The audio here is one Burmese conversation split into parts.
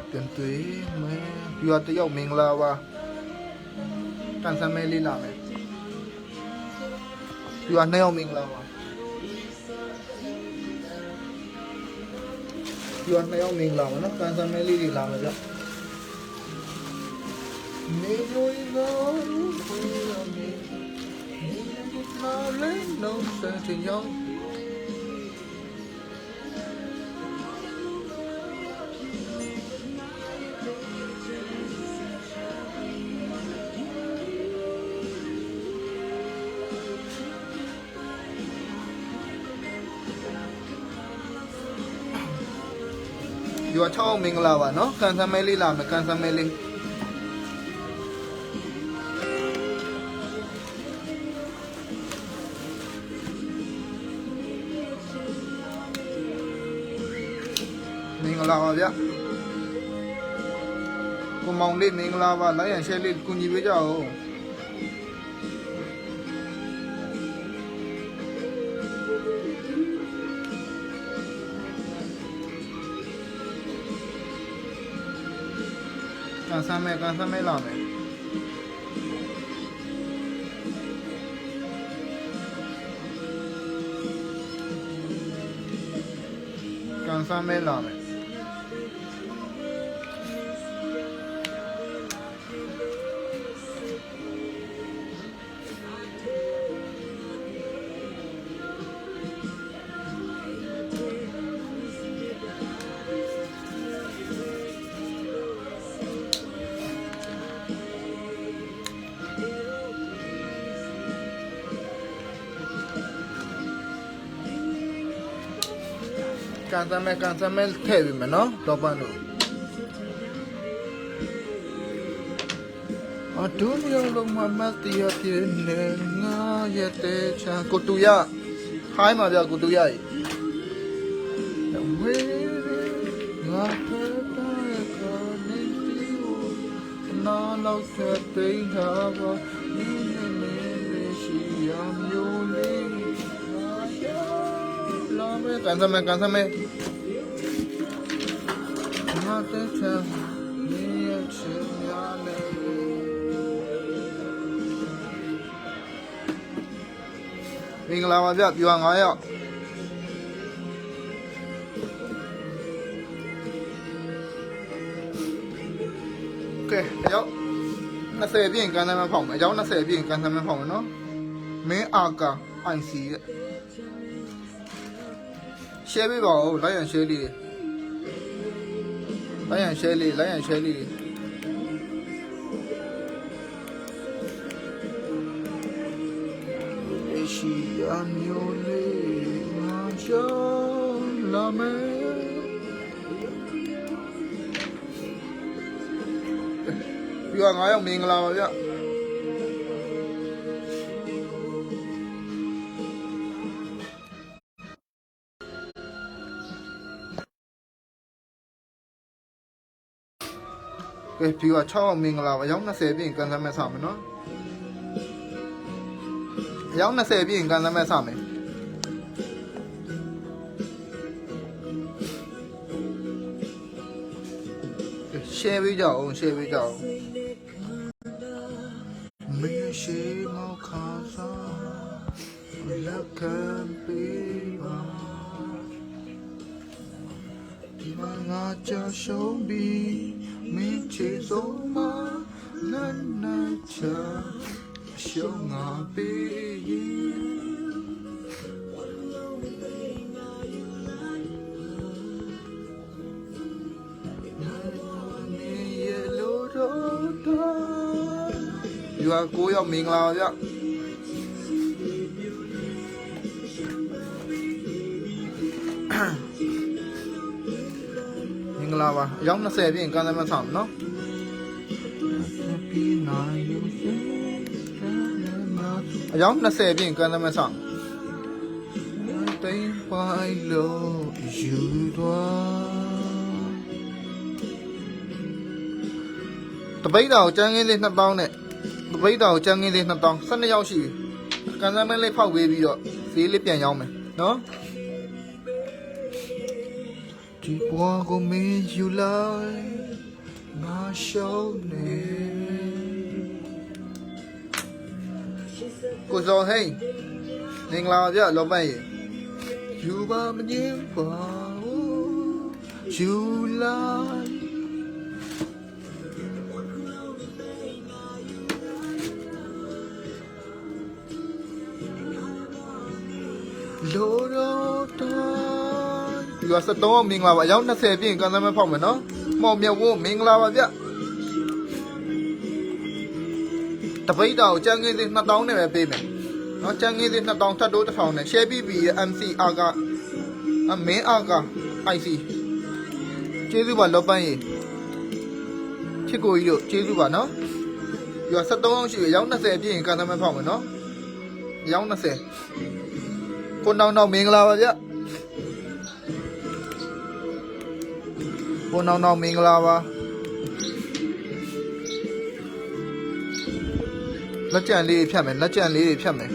ပြန်တွေ့မယ်ပြီးတော့တယောက်မင်္ဂလာပါကန်ဆယ်မဲလေးလာမယ်ပြီးတော့နှစ်ယောက်မင်္ဂလာပါပြီးတော့နှစ်ယောက်မင်္ဂလာပါနော်ကန်ဆယ်မဲလေးတွေလာမယ်ဗျနေလို့ရောဖွင့်ရမယ်နေလာလဲလုံးစတဲ့ယောက်อยู่ช่องมิงลาวะเนาะกันซะแม่ลี่ล่ะมั้ยกันซะแม่ลี่มิงลาวะဗျကိုမောင်လေးမင်္ဂလာပါလိုက်ရန်ရှယ်လေးကူညီပေးကြအောင်ကန်ဆယ်မဲလာမယ်ကန်ဆယ်မဲလာမယ်ကန်ဆယ်မဲထည့်ပြီမယ်နော်တော့ပန်းလို့အဒူနီယလုံးမမတီးပြင်းနေငါရဲ့တဲ့ချာကိုတူရဟိုင်းမှာပြကိုတူရရေဝေးငါတဲ့ကနေတီးနာလောက်တဲ့တိန်ဟာပါနေနေရှိရမျိုးလေးကန်ဆယ်မဲမတဲ့ချာနေရချင်ရလေမင်္ဂလာပါဗျပြွာ9ယောက်ကဲရောက်20ပြည့်ကန်ဆယ်မဲဖောက်မယ်ရောက်20ပြည့်ကန်ဆယ်မဲဖောက်မယ်နော်မင်းအာကာ IC ရဲ့ share ပေးပါဦးလိုက်ရန် share လေးလိုက်ရန် share လေးရှိအမျိုးလေးငါချောလာမယ်ပြီးတော့9ယောက်မင်္ဂလာပါဗျပြီးတော့6ယောက်မင်္ဂလာပါရောက်20ပြည့်ကန်ဆယ်မဲစမယ်နော်ရောက်20ပြည့်ကန်ဆယ်မဲစမယ်share ပေးကြအောင်share ပေးကြအောင်မင်းရှိမောခါစားလက်ကံပေးပါဒီမှာငါကြောက်ရှုံးပြီးမင်းချေဆုံးမနန်းနာချာရှုံးငါပေးอยู่9ယောက်မင်္ဂလာပါဗျမင်္ဂလာပါအယောက်20ပြည့်ကန်ဆယ်မဲဆောင်နော်အယောက်20ပြည့်ကန်ဆယ်မဲဆောင်တိမ်ပိုင်းလို့ယူသွား တပိတ်တော်ကျန်းကင်းလေး2000နဲ့တပိတ်တော်ကျန်းကင်းလေး2000 12ရောက်ရှိပြီကန်စမ်းမဲလေးဖောက်ပေးပြီးတော့ဈေးလေးပြန်ရောင်းမယ်နော်ဒီဘဝကိုမင်းယူလိုက်ငါရှောင်းနေကိုစောဟိန်းမင်္ဂလာပါဗျလောပန့်ရေယူပါမငင်းပါယူလိုက်လိုတော့ဒီက73မင်္ဂလာပါအယောက်20ပြည့်ကန်စမ်းမဲဖောက်မယ်နော်မောင်မြတ်ဝန်းမင်္ဂလာပါဗျတပိတ်တော်ကျန်းကင်းသေး2000နဲ့ပဲပေးမယ်နော်ကျန်းကင်းသေး2000ထပ်တိုး1000နဲ့ share ပြီး MCR ကမင်းအားက IC ကျေးဇူးပါလောပန်းရေချစ်ကိုကြီးတို့ကျေးဇူးပါနော်ဒီက73အောင်ရှိပြီအယောက်20ပြည့်ကန်စမ်းမဲဖောက်မယ်နော်အယောက်20ကိုနောင်မင်္ဂလာပါဗျကိုနောင်မင်္ဂလာပါလက်ကြံလေးတွေဖြတ်မယ်လက်ကြံလေးတွေဖြတ်မယ်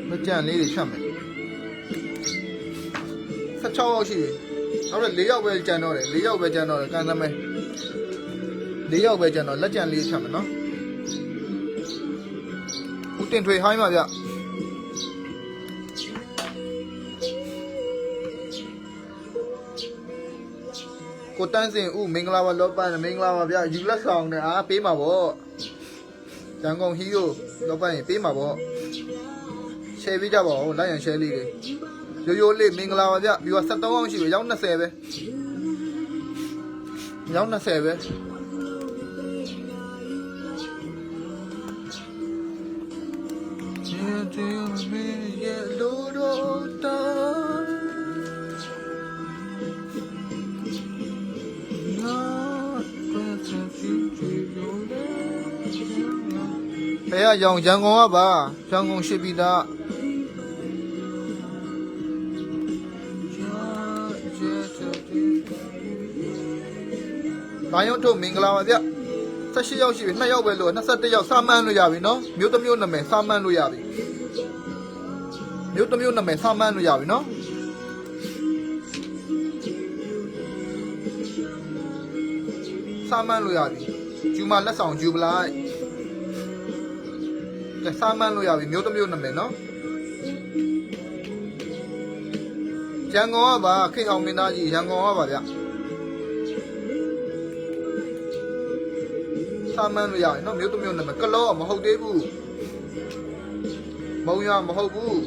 လက်ကြံလေးတွေဖြတ်မယ်16ရောက်ရှိပြီနောက်တော့4ရောက်ပဲကျန်တော့တယ်4ရောက်ပဲကျန်တော့တယ်ကန်စမ်းမဲ4ရောက်ပဲကျန်တော့လက်ကြံလေးဖြတ်မယ်နော်ဦးတင်ထွေဟိုင်းပါဗျကိုတန်းစင်ဦးမင်္ဂလာပါလောပန်းမင်္ဂလာပါဗျယူလက်ဆောင်နဲ့အားပေးမှာပေါ့ရန်ကုန်ဟီးကိုလောပန်းရင်ပေးမှာပေါ့ share ပေးကြပါဦးလိုက်ရန် share လေးတွေရိုးလေးမင်္ဂလာပါဗျပြီးတော့73အောင်ရှိပြီရောက်20ပဲရောက်20ပဲဘယ်ရောင်ရန်ကုန်ကပါရန်ကုန်ရှိပြီသားဘာရုံထုတ်မင်္ဂလာပါဗျ18ရောက်ရှိပြီ2ရောက်ပဲလို့21ရောက်စာမှန်းလို့ရပြီနော်မြို့တစ်မြို့နာမည်စာမှန်းလို့ရပြီမြို့တစ်မြို့နာမည်စာမှန်းလို့ရပြီနော်စာမှန်းလို့ရပြီဂျူမာလက်ဆောင်ဂျူပလိုက်စာမှန်းလို့ရပြီမြို့တစ်မြို့နာမည်နော်ရန်ကုန်ကပါခေအောင်မင်းသားကြီးရန်ကုန်ကပါဗျစာမှန်းလို့ရပြီနော်မြို့တစ်မြို့နာမည်ကလောမဟုတ်သေးဘူးမုံရမဟုတ်ဘူး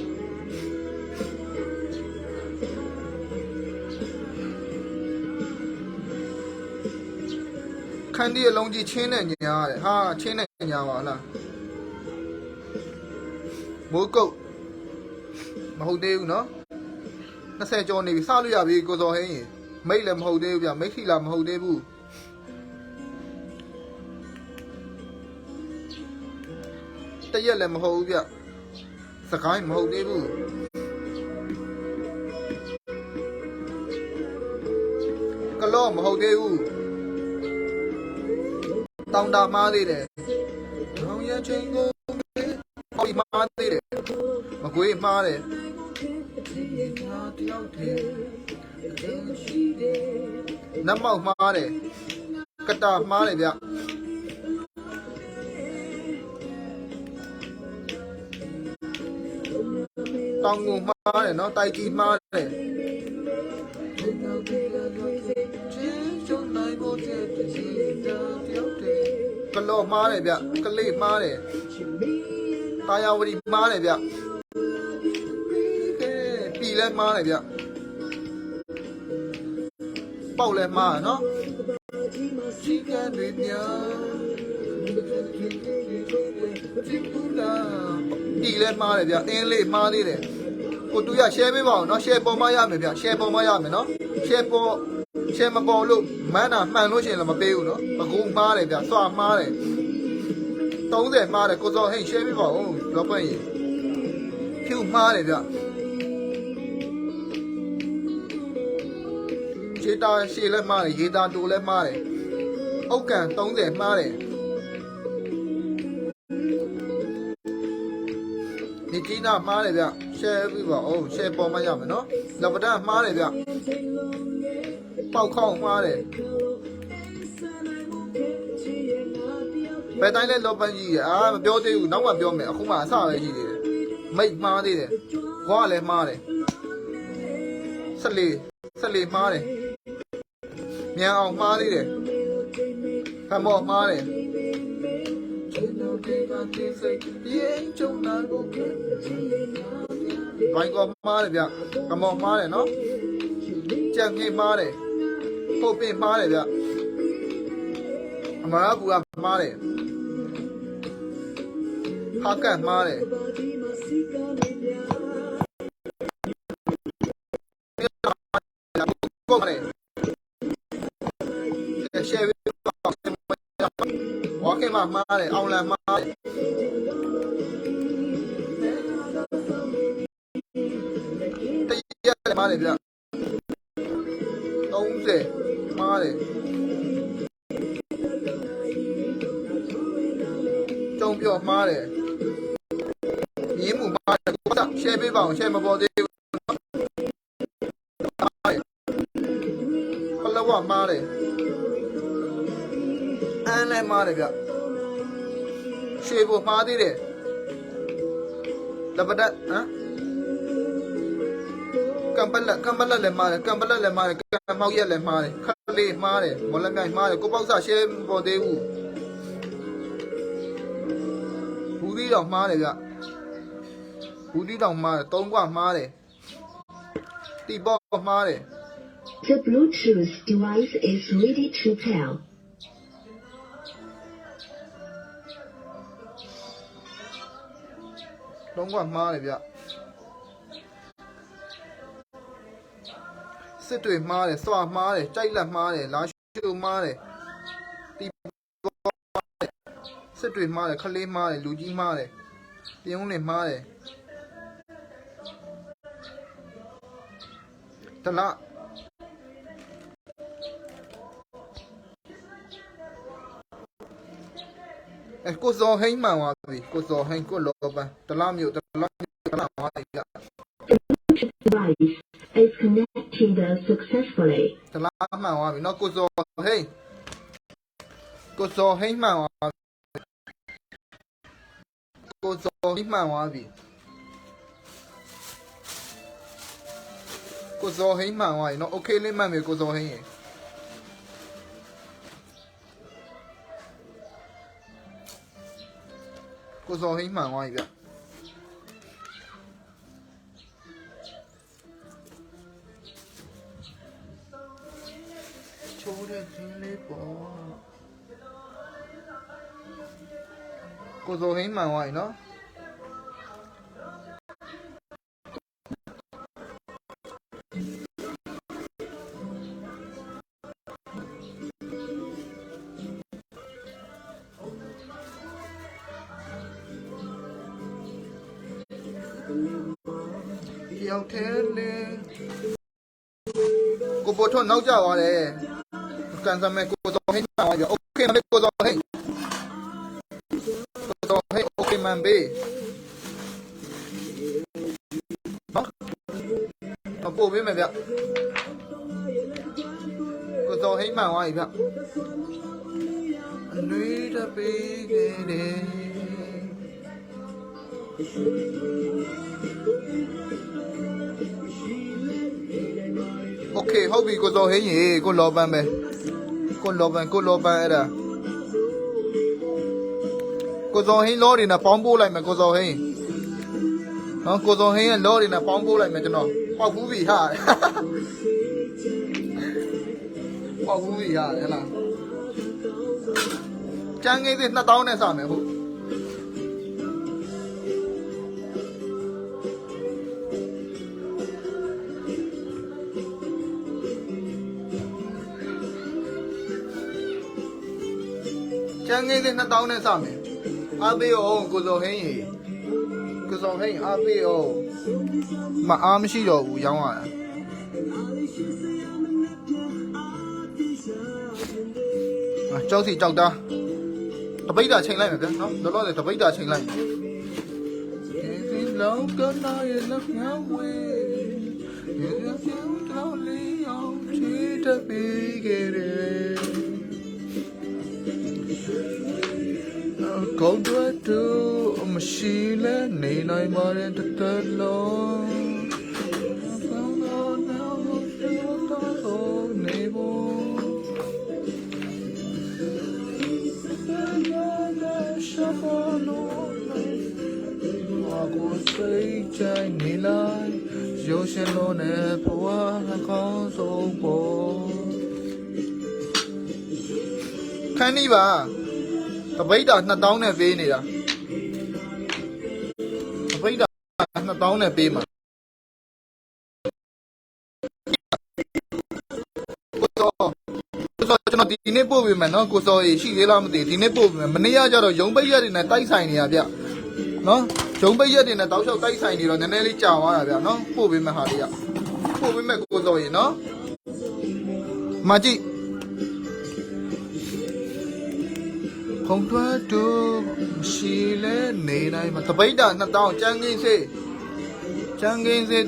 ခန်းဒီအလုံးကြီးချင်းနဲ့ညာရတယ်ဟာချင်းနဲ့ညာပါလားမိုးကုတ်မဟုတ်သေးဘူးနော်20ကျော်နေပြီစလို့ရပြီကိုစောဟင်းရင်မိတ်လည်းမဟုတ်သေးဘူးဗျမိတ်ခီလာမဟုတ်သေးဘူးတရက်လည်းမဟုတ်ဘူးဗျစကိုင်းမဟုတ်သေးဘူးကလောမဟုတ်သေးဘူးတောင်တာမားသေးတယ်ထောင်ရချင်းကိုဟောဒီမားသေးတယ်မကွေးမားတယ်နမောက်မားတယ်ကတာမားတယ်ဗျတောင်ကိုမားတယ်နော်တိုက်ကြီးမားတယ်ကလောမားတယ်ဗျကလေးမားတယ်တာယာဝတီမားတယ်ဗျပြီလဲမားတယ်ဗျပေါက်လဲမားနော်ချီကန်တွေများပြီလဲမားတယ်ဗျအင်းလေးမားသေးတယ်ကိုတူရ share ပေးပါအောင်နော် share ပေါ်မရမယ်ဗျ share ပေါ်မရမယ်နော် share မပေါ်လို့မန်းတာမှန်လို့ရှိရင်လည်းမပေးဘူးနော်ပကူမှားတယ်ဗျစွာမှားတယ်30မှားတယ်ကိုစောဟိတ် share ပေးပါဦးလောပွင့်ရေဖြူမှားတယ်ဗျခြေတာရှည်လည်းမှားတယ်ရေတာတူလည်းမှားတယ် အုတ်ကန်30မှားတယ်ဒီကြီးနာမှားတယ်ဗျ share ပြပါအောင် share ပေါ်မှရမယ်နော်လက်ပဒတ်မှားတယ်ဗျပေါက်ခေါင်းမှားတယ်ဘယ်တိုင်းလဲလောပန်းကြီးအာမပြောသေးဘူးနောက်မှပြောမယ်အခုမှအစပဲရှိသေးတယ်မိတ်မှားသေးတယ်ဘွားလည်းမှားတယ်14မှားတယ်မြန်အောင်မှားသေးတယ်ခမောမှားတယ်ဘိုင်ကောမှားတယ်ဗျခမောမှားတယ်နော်ကြက်ငိမှားတယ်ဟုတ်ပင်မှားတယ်ဗျအမရဘူးကမှားတယ်ဟာကတ်မှားတယ်ကိုမလေးရှယ်ဝါကေမှာမှားတယ်အောင်လန်မှားတယ်တရားမှားတယ်ဗျ30မှားတယ်ကျုံပြောမှားတယ်မြင်းမှုမှားတယ်ရှယ်ပေးပါအောင်ရှယ်မပေါ်သေးဘူးဘလဝမှားတယ်အန်းလည်းမှားတယ်ဗျရှေ့ဖို့မှားသေးတယ်လက်ပဒတ်ဟမ်ကံပလက်လည်းမှားတယ်ကံပလက်လည်းမှားတယ်ကံမောက်ရက်လည်းမှားတယ်ခလေးမှားတယ်မော်လမြိုင်မှားတယ်ကိုပေါက်စားရှဲပေါ်သေးဘူးဘူးသီးတော်မှားတယ်ဗျဘူးသီးတော်မှားတယ်3ကွမှားတယ်တီပေါ်မှားတယ် The Bluetooth device is ready to pair. လုံးဝမှားတယ်ဗျစစ်တွေမှားတယ်စွာမှားတယ်ကြိုက်လက်မှားတယ်လာရှုမှားတယ်တီစစ်တွေမှားတယ်ခလေးမှားတယ်လူကြီးမှားတယ်ပြုံးနေမှားတယ်တလားကိုစောဟိမှန်သွားပြီကိုစောဟိကိုလောပန်းတလားမြို့တလားသွားပြီဗျ Device is connected successfully. တလားမှန်သွားပြီနော်ကိုစောဟိမှန်သွားကိုစောဟိမှန်သွားပြီကိုစောဟိမှန်သွားပြီနော်โอเคလေးမှန်ပြီကိုစောဟိရင်ကိုစောဟိမှန်သွားပြီဗျချိုးတဲ့ချင်းလေးပေါ့ကိုစောဟိမှန်သွားပြီနော်ရောက်တယ်လေကိုပေါ်ထွန်းနောက်ကျသွားတယ်ကန်စမဲကိုစောဟိမှန်သွားပြီโอเคမကိုစောဟိโอเคမန်ဘေးနော်ပို့ပေးမယ်ဗျကိုစောဟိမှန်သွားပြီဗျအနွေးတပေးခဲ့တယ်โอเคဟုတ်ပြီကိုစောဟင်းရေကိုလောပန်းပဲကိုလောပန်းအဲ့ဒါကိုစောဟင်းလောတွေနဲ့ပေါင်းပို့လိုက်မယ်ကိုစောဟင်းနော်ကိုစောဟင်းရဲ့လောတွေနဲ့ပေါင်းပို့လိုက်မယ်ကျွန်တော်ပေါက်ဘူးပြီဟာပေါက်ဘူးပြီဟာဟဲ့လားကျန်းငယ်သေး2000နဲ့စမယ်ဟုတ်ကျန်းငယ်သေး2000နဲ့စမယ်အားပေးအောင်ကိုစောဟင်းရေကိုစောဟင်းအားပေးအောင်မအားမရှိတော့ဘူးရောင်းရတာ ကြောက်စီကြောက်တာတပိတ်တာချိန်လိုက်မယ်ဗျာနော်လောလောဆယ်တပိတ်တာချိန်လိုက်ဒီလောကနာရဲ့လက်မြောက်ဝေးရေပြောင်းတောင်းလေးအောင်ချီတပေးခဲ့တယ်ကောင်းတဲ့သူမရှိလဲနေနိုင်ပါတဲ့တလုံးနေဖို့ရှာပါလို့ကိုစိတ်ချိုင်နေလိုက်ရုပ်ရှင်လုံးနဲ့ဘဝနှကောင်းဆုံးပေါ်ခန်းဒီပါတပိတ်တာ2000နဲ့ပေးနေတာတပိတ်တာ2000နဲ့ပေးမှာကိုစောကျွန်တော်ဒီနေ့ပို့ပေးမယ်နော်ကိုစောရေရှိသေးလားမသိဒီနေ့ပို့ပေးမယ်မနေ့ကကျတော့ရုံပိတ်ရက်တွေနဲ့တိုက်ဆိုင်နေရဗျနော်ရုံပိတ်ရက်တွေနဲ့တောက်လျှောက်တိုက်ဆိုင်နေတော့နည်းနည်းလေးကြာသွားတာဗျနော်ပို့ပေးမယ်ဟာလေးကပို့ပေးမယ်ကိုစောရေနော်မကြည့်ခုံတွဲတူရှိလဲနေနိုင်မှာတပိတ်တာ2000ကျန်းကင်းစေး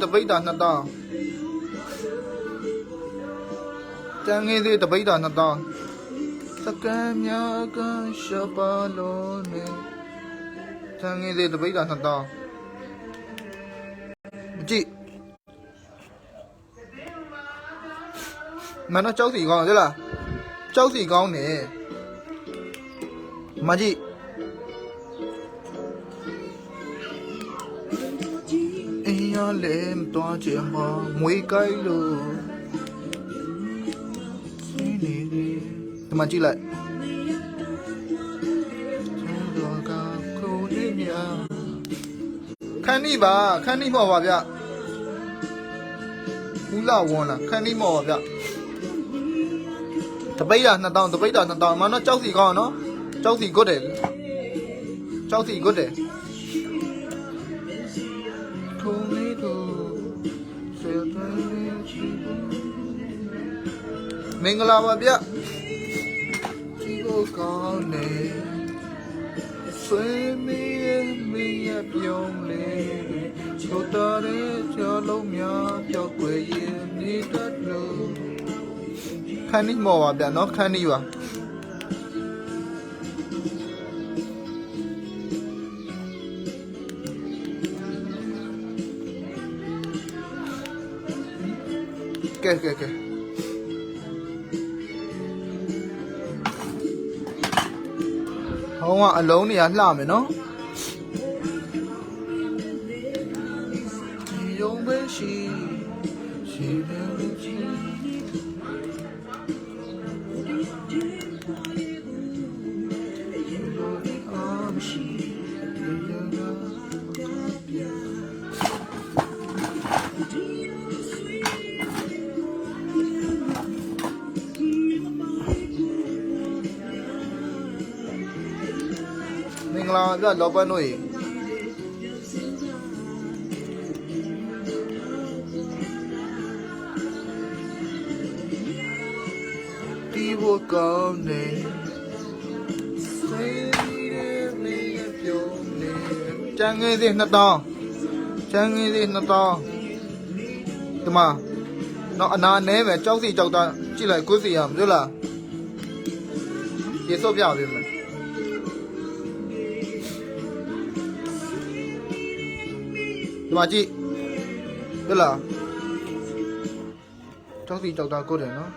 တပိတ်တာ2000ကျန်းကင်းစေးတပိတ်တာ2000စကမ်းများကရှပါလို့နေကျန်းကင်းစေးတပိတ်တာ2000ကြည့်မနော်ကြောက်စီကောင်းတယ်လားကြောက်စီကောင်းတယ်မကြီးအင်းရလဲမတော်ချင်ပါမွေးကိုက်လို့ဒီမှာကြည့်လိုက်ခန်းနီပါခန်းနီမော်ပါဗျဘူးလာဝန်းလားခန်းနီမော်ပါဗျတပိတ်တာ2000တပိတ်တာ2000မနော်ကြောက်စီကောင်းနော်ကြောက်စီကွတ်တယ်ကြောက်စီကွတ်တယ်ခုံလေးတို့စေတဲ့ချီမင်္ဂလာပါဗျဒီကိုကောင်းနေဆွေမီးပြုံးလေချိုးတော်တဲ့ကြောလုံးများပြောက်ွယ်ရင်နေတတ်လို့ခန်းနီမော်ပါဗျနော်ခန်းနီပါကဲဟောင်းကအလုံးနေရလှမယ်နော်ရုံပဲရှိတယ်ချီမင်္ဂလာပြလောပန်းတို့ရေဒီဘကောင်းနေစေးရဲမင်းပြုံးနေကျန်ငယ်သေး2000ကျန်ငယ်သေး2000ဒီမှာတော့အနာနဲပဲကြောက်စီကြောက်တာကြည့်လိုက်ကိုယ်စီရမလို့လားရေစော့ပြပေးမယ်ဒီမှာကြည့်ဟုတ်လားကြောက်စီကြောက်တာကိုတယ်နော်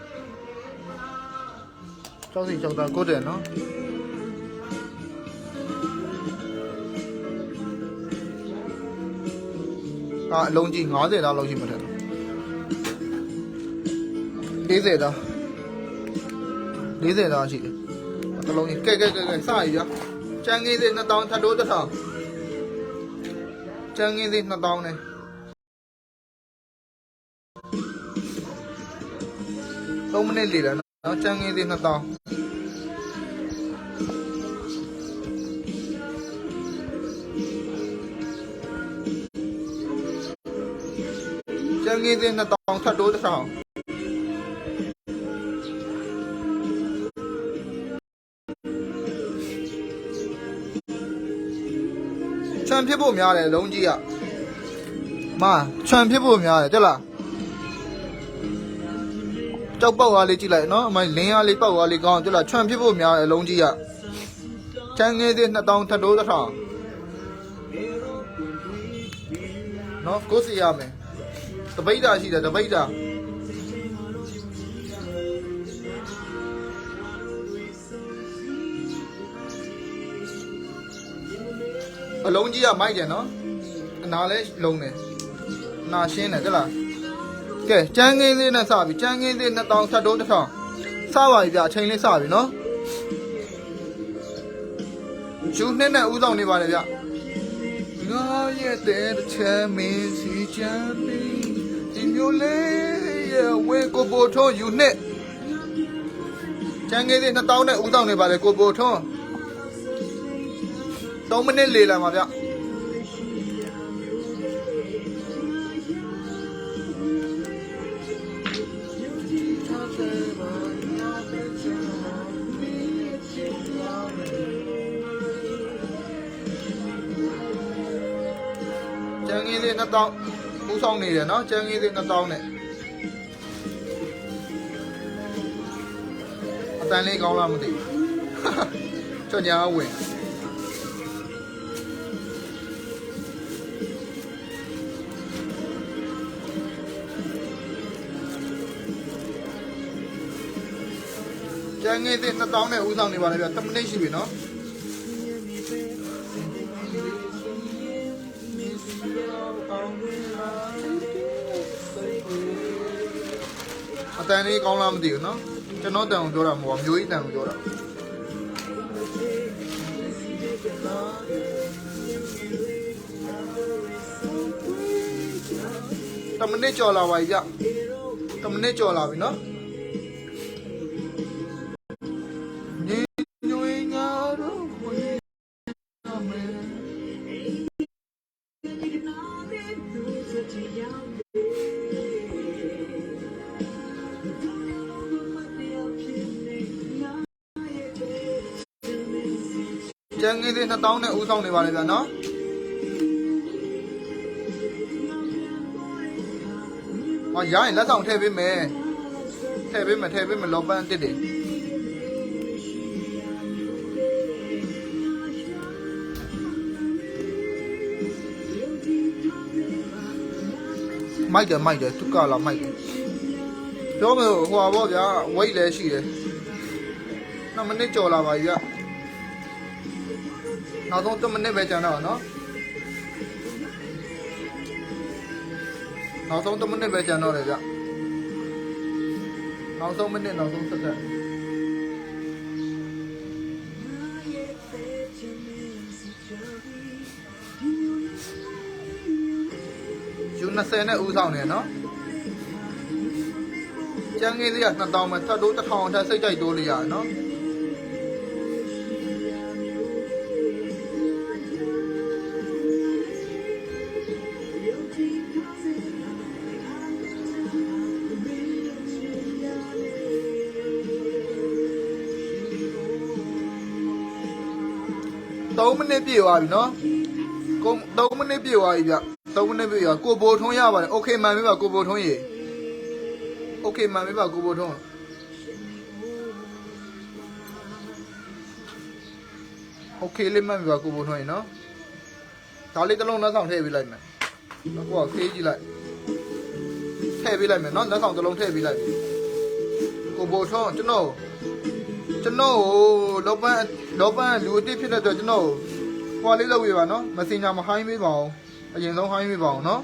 ကြောက်စီကြောက်တာကိုတယ်နော်အလုံးကြီး90တောင်လောက်ရှိမှတယ်40တောင်40တောင်ရှိတယ်အလုံးကြီးကဲစရည်ပြကျန်ငင်းစေ2000ထပ်တိုး1000ကျန်ငင်းစေ2000နဲ့3မိနစ်လေတယ်နော်ကျန်ငင်းစေ2000ကျန်ငင်းစေ2000ထပ်တိုး1000 န်ဖြစ်ဖို့များတယ်လုံးကြီးကမချွန်ဖြစ်ဖို့များတယ်တက်လားကြောက်ပေါက်သွားလေးကြည့်လိုက်နော်အမလင်းအားလေးပေါက်သွားလေးကောင်းတက်လားချွန်ဖြစ်ဖို့များတယ်လုံးကြီးကချမ်းငယ်သေး2000ထပ်တိုး1000နော်ကိုစီရမယ်တပိတ်တာရှိတယ်တပိတ်တာအလုံးကြီးကမိုက်တယ်နော်အနာလဲလုံးတယ်အနာရှင်းတယ်တက်လားကဲကျန်းငင်းလေးနဲ့စပြီကျန်းငင်းလေး2000ထပ်တိုး1000စပါပြီဗျအချိန်လေးစပြီနော်ကျူးနှစ်နဲ့ဥဆောင်နေပါလေဗျငါရဲ့တဲ့ချမ်းမင်းစီချမ်းမင်းဒီမျိုးလေးရဲ့ဝေကိုပိုထုံးယူနှစ်ကျန်းငင်းလေး2000နဲ့ဥဆောင်နေပါလေကိုပိုထုံး3မိနစ်လေလာပါဗျကျန်းငင်းလေး2000ဥဆောင်နေတယ်နော်ကျန်းငင်းလေး2000နဲ့အတန်လေးကောင်းလားမသိဘူးချွတ်ညာဝင်ကျန်းငယ်တဲ့2000နဲ့ဦးဆောင်နေပါလေဗျ10မိနစ်ရှိပြီနော်အတန်လေးကောင်းလားမသိဘူးနော်ကျွန်တော်တန်ကိုပြောတာမဟုတ်ဘူးမျိုးကြီးတန်ကိုပြောတာ10မိနစ်ကျော်လာပါပြီဗျ10မိနစ်ကျော်လာပြီနော်ကျန်းငယ်လေး2000နဲ့ဦးဆောင်နေပါလေဗျာနော်ဟောရရင်လက်ဆောင်ထည့်ပေးမယ်ထည့်ပေးမယ်လောပန်းတစ်တယ်မိုက်တယ်သူကလာမိုက်တယ်ပြောမယ်ဟိုပါဗောဗျာဝိတ်လည်းရှိတယ်2မိနစ်ကျော်လာပါပြီဗျနောက်ဆုံး3မိနစ်ပဲကျန်တော့နော်နောက်ဆုံး3မိနစ်ပဲကျန်တော့တယ်ဗျနောက်ဆုံးမိနစ်နောက်ဆုံးစက္ကန့်ယူ20နဲ့ဦးဆောင်နေနော်ကျန်းငယ်လေးက2000ပဲထပ်တိုး1000ထပ်စိတ်ကြိုက်တိုးလို့ရတယ်နော်3မိနစ်ပြည့်သွားပြီနော်3မိနစ်ပြည့်သွားပြီဗျ3မိနစ်ပြည့်သွားကိုဘိုထုံးရပါတယ်โอเคမှန်ပြီပါကိုဘိုထုံးရေโอเคမှန်ပြီပါကိုဘိုထုံးโอเคလေးမှန်ပြီပါကိုဘိုထုံးရေနော်ဒါလေးတစ်လုံးလက်ဆောင်ထည့်ပေးလိုက်မယ်ကိုကခေးကြည့်လိုက်ထည့်ပေးလိုက်မယ်နော်လက်ဆောင်တစ်လုံးထည့်ပေးလိုက်ကိုဘိုထုံးကျွန်တော်လောပန်းလူအစ်ဖြစ်တဲ့အတွက်ကျွန်တော်ဟွာလေးလုပ်ရပါနော်မစင်ညာမဟိုင်းပေးပါအောင်အရင်ဆုံးဟိုင်းပေးပါအောင်နော်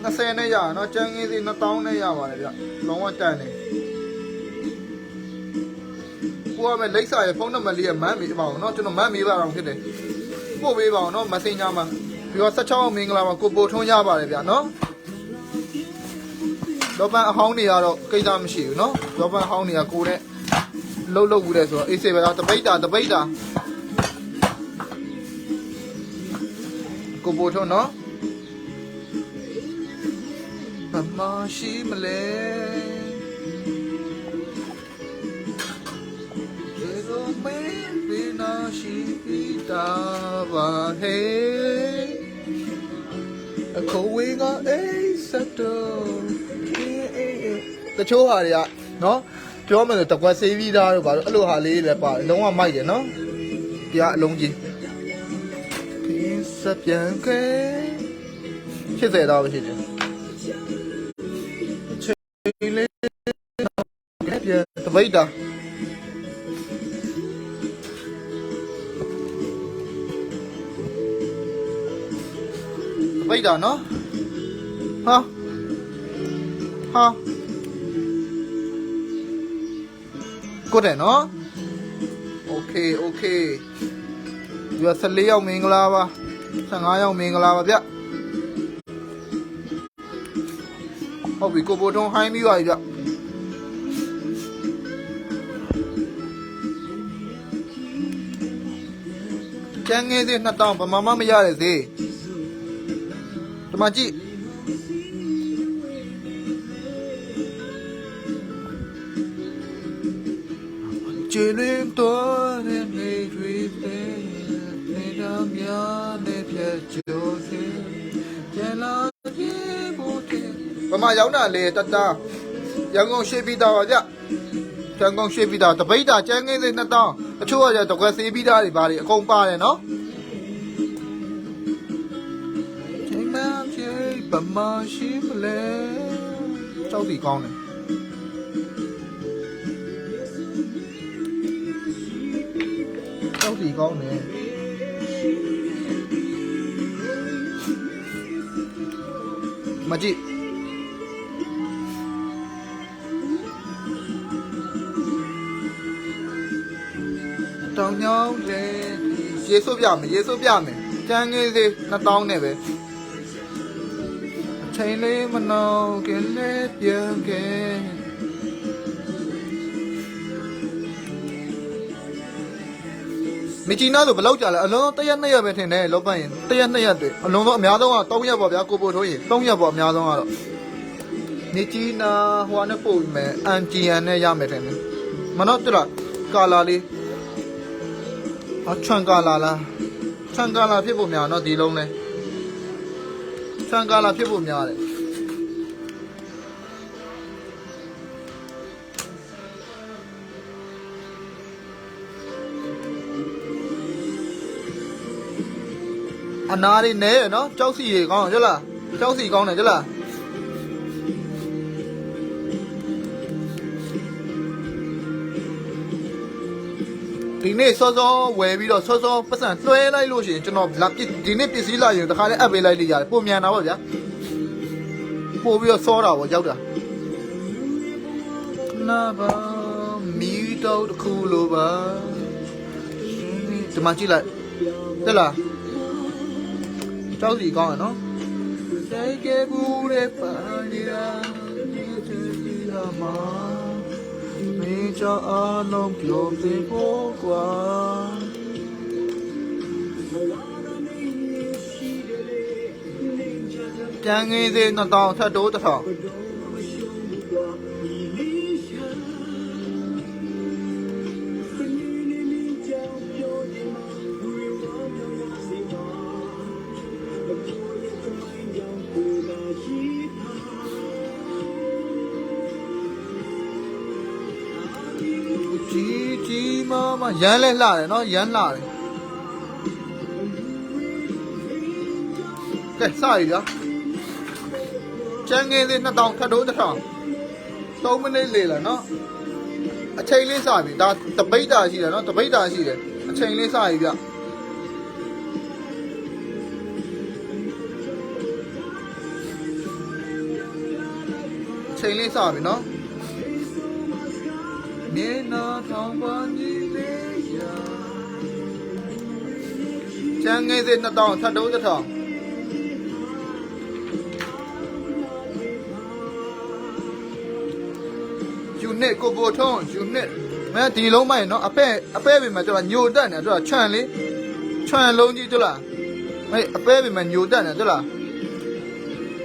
20နဲ့ရနော်ကျန်းငင်းစီ2000နဲ့ရပါတယ်ဗျလုံးဝတန်တယ်ကိုကမဲ့လိပ်စာရဲ့ဖုန်းနံပါတ်လေးကမန်းမေးပါအောင်နော်ကျွန်တော်မန်းမေးပါအောင်ဖြစ်တယ်ပို့ပေးပါအောင်နော်မစင်ညာမှာပြီးတော့16မင်္ဂလာမှာကိုပို့ထုံးရပါတယ်ဗျနော်လောပန်းအဟောင်းတွေကတော့ကိစ္စမရှိဘူးနော်လောပန်းအဟောင်းတွေကကိုနဲ့လှုပ်ဘူးတဲ့ဆိုတော့အေးစေးပဲတပိတ်တာကိုပို့ထုံးနော်မရှိမလဲ နာရှိပြီးတာပါဟေးအခုဝေးကအေးစတော့တချို့ဟာတွေကနော်ပြောမယ်ဆိုတကွက်ဆေးပြီးသားတို့ဘာလို့အဲ့လိုဟာလေးလည်းပါတယ်လုံးဝမိုက်တယ်နော်ဒီကအလုံးကြီးဒီစပြန်ခဲ80တော့ရှိတယ်ချိန်လေးပြန်တပိတ်တာပိတ်တာနော်ဟာကိုတယ်နော်โอเคဒီက14ရောက်မင်္ဂလာပါ15ရောက်မင်္ဂလာပါဗျဟုတ်ပြီကိုပိုထုံးဟိုင်းပြီးပါပြီဗျကျန်းငယ်သေး2000ဗမာမမရတဲ့ဈေးဒီမှာကြည့်ကျင်းတော်တဲ့နေတွေပဲနေတော်များနဲ့ပြတ်ကြိုးစေကျန်လာပြေဖို့တဲ့ဗမာရောက်တာလေတတရန်ကုန်ရှိပြီးသားပါဗျရန်ကုန်ရှိပြီးသားတပိတ်တာကျန်းငယ်သေး2000အချို့ကတကွက်ဆေးပြီးသားတွေဘာတွေအကုန်ပါတယ်နော်ဗမာရှိမလဲကြောက်စီကောင်းတယ်ကြောက်စီကောင်းတယ်မကြည့်တောင်ညောင်းလေရေစိုးပြမယ်ကျန်းငယ်စေ2000နဲ့ပဲချိန်လေးမနှောင်းကလေးပြန်ခဲ့မချီနာဆိုဘယ်လောက်ကြာလဲအလုံး1ရက်2ရက်ပဲထင်တယ်လောပတ်ရင်1ရက်2ရက်တွေအလုံးတော့အများဆုံးက3ရက်ပေါ့ဗျာကိုပို့ထိုးရင်3ရက်ပေါ့အများဆုံးကတော့မချီနာဟိုနဲ့ပို့မယ်အန်ဂျီယန်နဲ့ရမယ်ထင်တယ်မနော်တူလားကာလာလေးအချွန်ကာလာလားချွန်ကာလာဖြစ်ဖို့များနော်ဒီလုံးလဲဆန်ကာလာဖြစ်ဖို့များတယ်အနာရီနဲရနော်ကြောက်စီရေကောင်းကြလားကြောက်စီကောင်းတယ်ကြလားဒီနေ့စောစောဝယ်ပြီးတော့စောစောပတ်စံလွှဲလိုက်လို့ရှိရင်ကျွန်တော်လာဒီနေ့ပစ္စည်းလာရင်တခါလဲအပ်ပေးလိုက်လိမ့်ရတယ်ပုံမြန်တာပေါ့ဗျာပို့ပြီးတော့စောတာပေါ့ရောက်တာနာဘာမီတော့တခုလိုပါဒီမှာကြည့်လိုက်တက်လားကြောက်စီကောင်းရနော်ဆိုင်ကဘူးရဲ့ပါရာဒီတီလာမာမင်းချအားလုံးပြောပြဖို့ကွာကျန်းငယ်သေး2000ထပ်တိုး1000ကြီးမရမ်းလဲလှတယ်နော်ရမ်းလှတယ်ကဲစရည်ဗျာကျန်းငယ်သေး2000ထပ်တိုး1000 3မိနစ်လေလာနော်အချိန်လေးစပြီဒါတပိတ်တာရှိတယ်နော်တပိတ်တာရှိတယ်အချိန်လေးစရည်ဗျချိန်လေးစပြီနော်မြေနာထောင်ပန်းကြီးလေးရာကျန်းငယ်စေ2000ထပ်တိုး1000ယူနစ်ကိုပိုထုံးယူနစ်မဲဒီလုံးမိုက်နော်အပဲပဲမှာကျတော့ညိုတက်နေတော့ချွန်လေးချွန်လုံးကြီးတို့လားမဲအပဲပဲမှာညိုတက်နေတို့လား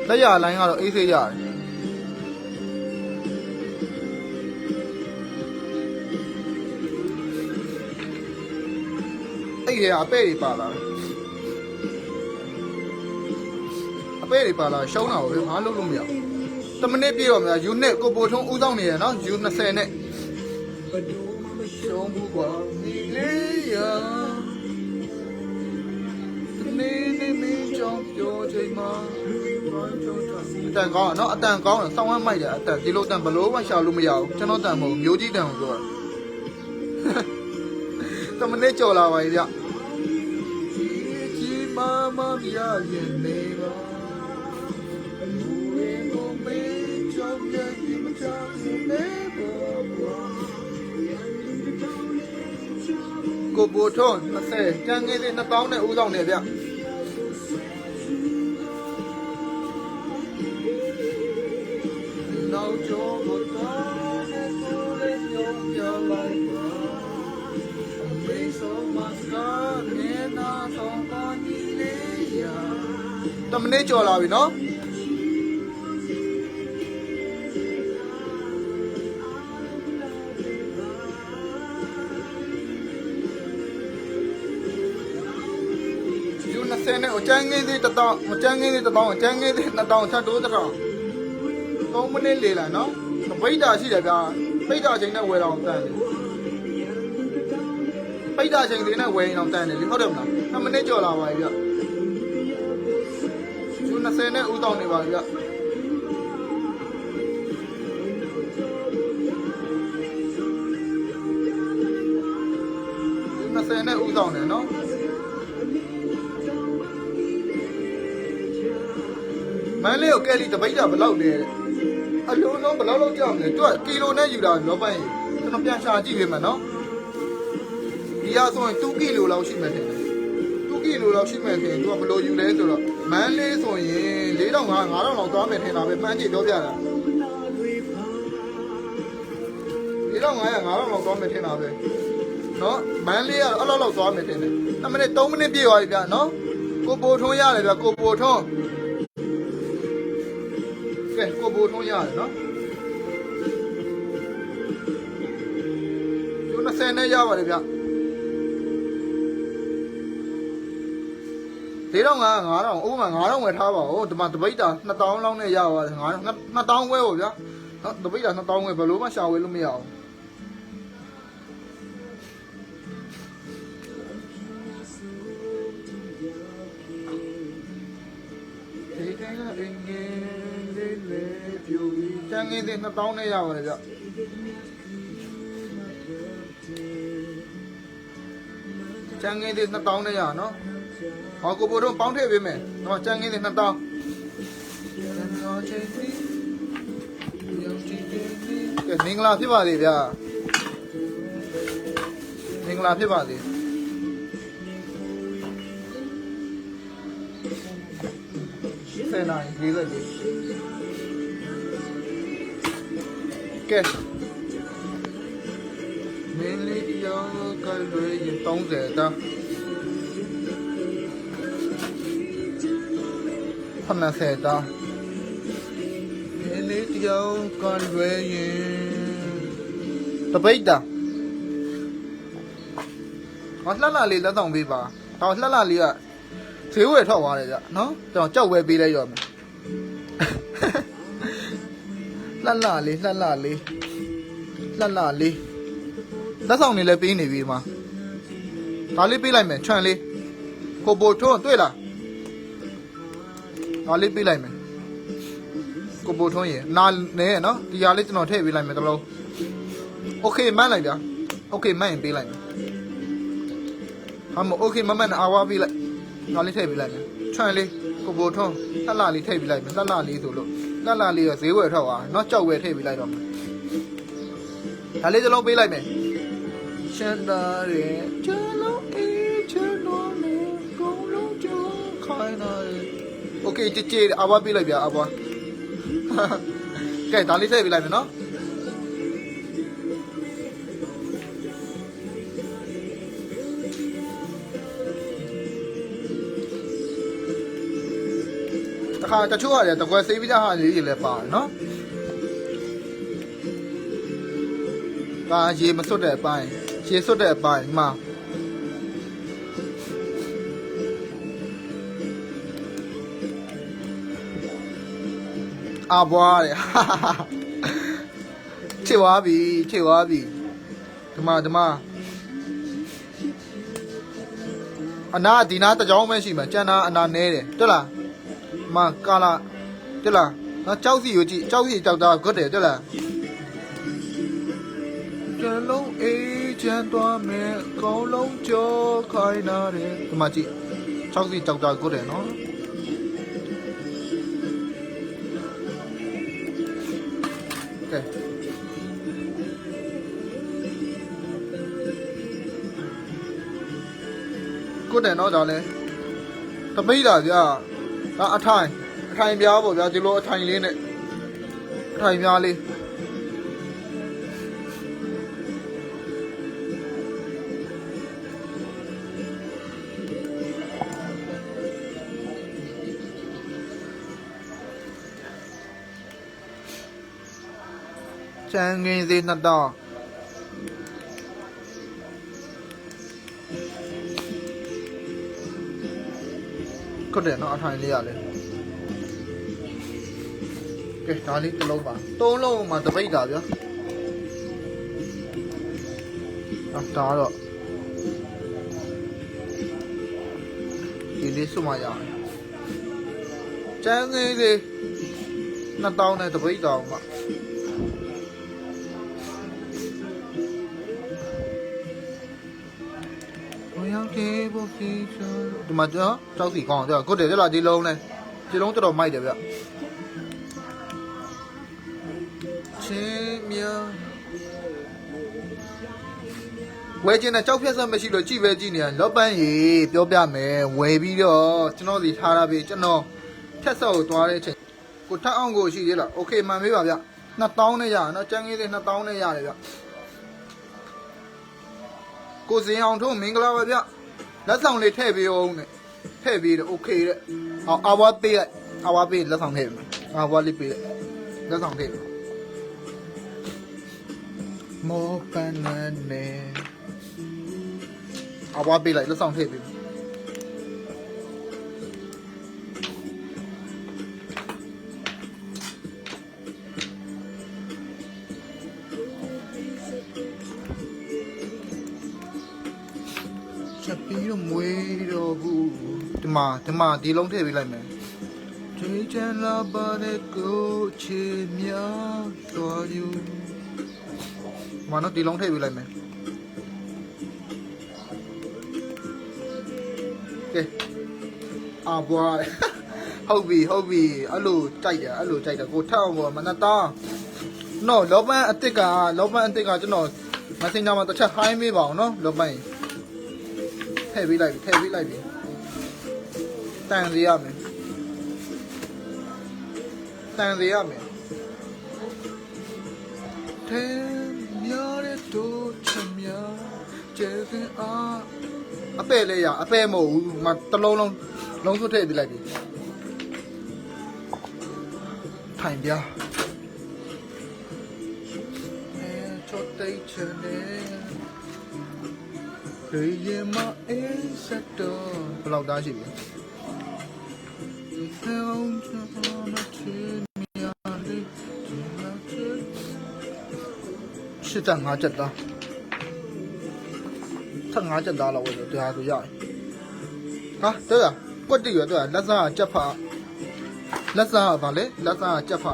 လက်ရလိုင်းကတော့အေးဆေးရတယ် အဲ့အပဲ့တွေပါလာအပဲ့တွေပါလာရှုံးတာပဲဘာလို့လို့မရဘူး10မိနစ်ပြည့်တော့များယူနှစ်ကိုပိုထုံးဦးဆောင်နေရနော်ယူ20နဲ့ရှုံးဘူးကွာဒီလေးရနေနေမင်းကြောင့်ပြောချိန်မှာအတန်ကောင်းနော်အတန်ကောင်းတယ်စောင်းဝမ်းမိုက်တယ်အတန်ဒီလိုအတန်ဘလို့မှရှာလို့မရဘူးကျွန်တော်တန်မဟုတ်မျိုးကြီးတန်ကိုပြောတာ10မိနစ်ကြော်လာပါပြီဗျကြီးမမပြရင်နေပါကိုပိုထုံး20ကျန်ငယ်သေး2000နဲ့ဦးဆောင်နေဗျနောက်ကျော်ကိုတော့နဲ့ကိုလေးညုံပြလိုက်ပါအမေဆိုမစကနေနာဆောင်ပါနီလေးရ10မိနစ်ကျော်လာပြီနော်20နဲ့ကျန်းငင်းသေး1000ကျန်းငင်းသေး1000ကျန်းငင်းသေး2000ဆက်တိုး1000 3မိနစ်လေလာနော်ပိတ်တာရှိတယ်ဗျာပိတ်တာချိန်နဲ့ဝယ်တော့တန်တယ်ပိတ်တာချိန်တွေနဲ့ဝယ်ရင်တော့တန်တယ်လေဟုတ်တယ်မလား2မိနစ်ကျော်လာပါပြီဗျယူ20နဲ့ဦးတောင်းနေပါပြီဗျယူ20နဲ့ဦးတောင်းနေနော်မန်းလေးကိုကဲလီတပိတ်တာဘယ်လောက်လဲအလုံးလုံးဘယ်လောက်လောက်ကြောက်လဲသူကကီလိုနဲ့ယူတာလောပိုင်ကျွန်တော်ပြန်ရှာကြည့်ပေးမယ်နော်ဒီရဆိုရင်2ကီလိုလောက်ရှိမှထင်တယ်2ကီလိုလောက်ရှိမှထင်သူကဘယ်လိုယူလဲဆိုတော့မန်းလေးဆိုရင်4500 5000လောက်သွားမယ်ထင်တာပဲမှန်းကြည့်ပြောပြတာ4500 5000လောက်သွားမယ်ထင်တာပဲနော်မန်းလေးကတော့အဲ့လောက်လောက်သွားမယ်ထင်တယ်2မိနစ်3မိနစ်ပြည့်သွားပြီဗျာနော်ကိုပိုထုံးရတယ်ဗျာကိုပိုထုံးကဲကိုပိုထုံးရတယ်နော်ယူ20နဲ့ရပါတယ်ဗျ4500 5000ဥပမာ9000ဝယ်ထားပါဦးဒီမှာတပိတ်တာ2000လောက်နဲ့ရပါတယ်2000ဝယ်ပေါ့ဗျာနော်တပိတ်တာ2000ဝယ်ဘယ်လိုမှရှာဝယ်လို့မရအောင်ကျန်ငင်းသေး2000နဲ့ရပါတယ်ဗျကျန်ငင်းသေး2000နဲ့ရနော်ဟောကိုပိုတို့ပေါင်းထည့်ပေးမယ်နော်ကျန်ငင်းသေး2000ကဲမင်္ဂလာဖြစ်ပါစေဗျာမင်္ဂလာဖြစ်ပါစေ10နာရီ40ကဲမင်းလေးတယောက်ကလွယ်ရင်30တာ80တာမင်းလေးတယောက်ကလွယ်ရင်တပိတ်တာဟောလှလှလေးလက်ဆောင်ပေးပါဟောလှလှလေးကဈေးဝယ်ထွက်သွားတယ်ကြနော်ကျွန်တော်ကြောက်ဝဲပေးလိုက်ရောမယ်လှလှလေးလက်ဆောင်နေလဲပေးနေပြီဒီမှာဒါလေးပေးလိုက်မယ်ခြံလေးကိုပိုထုံးတွေ့လားဒါလေးပေးလိုက်မယ်ကိုပိုထုံးရေနာနေရနော်ဒီဟာလေးကျွန်တော်ထည့်ပေးလိုက်မယ်တလုံးโอเคမှန်းလိုက်ဗျာโอเคမှန်းရင်ပေးလိုက်မယ်ဟာမโอเคမမှန်အာဝါပေးလိုက်ဒါလေးထည့်ပေးလိုက်မယ်ခြံလေးကိုပိုထုံးလှလှလေးထည့်ပေးလိုက်မယ်လှလှလေးဆိုလို့လှလှလေးရောဈေးဝယ်ထွက်သွားနော်ကြောက်ဝယ်ထည့်ပေးလိုက်တော့မယ်ဒါလေးတစ်လုံးပေးလိုက်မယ်ရှန်တာရဲချလုံးအေးချလုံးနဲ့ကုန်းလုံးကျခိုင်းတာโอเคကြည်ကြည်အဘွားပေးလိုက်ဗျာအဘွားကဲဒါလေးထည့်ပေးလိုက်မယ်နော်တခါတချို့ရတယ်တကွယ်စေးပြီးသားဟာလေးတွေလည်းပါတယ်နော်ဒါရေမစွတ်တဲ့အပိုင်းရေစွတ်တဲ့အပိုင်းမှာ အာဘွားတဲ့ချစ်သွားပြီဒီမှာအနာဒီနာတကြောင်ပဲရှိမှာကျန်တာအနာနဲတယ်တွေ့လားမကာလာတွေ့လားနော်ကြောက်စီကိုကြည့်ကြောက်စီကြောက်တာဂွတ်တယ်တွေ့လားကျန်လုံးအေးချမ်းသွားမယ်အကုန်လုံးကြောခိုင်းနာတယ်ဒီမှာကြည့်ကြောက်စီကြောက်တာဂွတ်တယ်နော်ကဲကိုတယ်နော်ဒါလဲတပိတ်တာဗျာဒါအထိုင်ပြားပေါ့ဗျာဒီလိုအထိုင်လေးနဲ့အထိုင်ပြားလေးကျန်ငင်းသေးနှစ်တောင်းကိုတယ်နော်အထိုင်လေးရလဲကဲဒါလေးတစ်လုံးပါသုံးလုံးမှာတပိတ်တာဗျာဒါတော့ဒီလေးစုမရအောင်ကျန်းသေးလေး2000နဲ့တပိတ်တောင်မှာရောက်ခဲ့ဖို့ဒီမှာကြောက်စီကောင်းတယ်ကိုတယ်ကြလားဒီလုံးလဲဒီလုံးတော်တော်မိုက်တယ်ဗျချင်းမြဝယ်ကျင်တဲ့ကြောက်ဖြတ်ဆက်မရှိလို့ကြည့်ပဲကြည့်နေရလော့ပန်းရီပြောပြမယ်ဝယ်ပြီးတော့ကျွန်တော်စီထားရပြီကျွန်တော်ဖြတ်ဆက်ကိုသွားတဲ့အချိန်ကိုထပ်အောင်ကိုရှိသေးလားโอเคမှန်ပြီပါဗျ2000နဲ့ရနော်ကျန်းကြီးလေး2000နဲ့ရတယ်ဗျကိုစင်အောင်ထုံးမင်္ဂလာပါဗျလက်ဆောင်လေးထည့်ပေးအောင်နဲ့ထည့်ပေးတယ်โอเคတဲ့အာဝါပေးလိုက်အာဝါပေးလက်ဆောင်ထည့်ပေးအာဝါလေးပေးလိုက်လက်ဆောင်ထည့်မောပန်နဲ့အာဝါပေးလိုက်လက်ဆောင်ထည့်ပေးချက်ပြီးတော့မွေးတော့ဘူးဒီမှာဒီလုံးထည့်ပေးလိုက်မယ်ချွေးချမ်းလာပါတဲ့ကိုချေမြားသွားယူမနော်ဒီလုံးထည့်ပေးလိုက်မယ်ကဲအာဘွားဟုတ်ပြီအဲ့လိုကြိုက်တယ်ကိုထောက်အောင်မနတာနော်လောပန်းအစ်စ်ကကျွန်တော်မစင်ကြမှာတစ်ချက်ဟိုင်းမေးပါအောင်နော်လောပန်းထည့်ပေးလိုက်ပြီတန်စေရမယ်ထဲများတဲ့တို့ချင်များကျဲစင်အားအပဲ့လေးရအပဲ့မဟုတ်ဘူးမတစ်လုံးလုံးစွတ်ထည့်ပေးလိုက်ပြီထိုင်ပြချောတိတ်ချင်တယ်ရေမအေးစတော့ဘယ်လောက်သားရှိပြီ85ချက်သား15ချက်သားလောက်ဝယ်လို့တရားဆိုရတယ်ဟာတော်ရကွက်တိရတော်လက်စားကြက်ဖလက်စားဗာလေလက်စားကြက်ဖ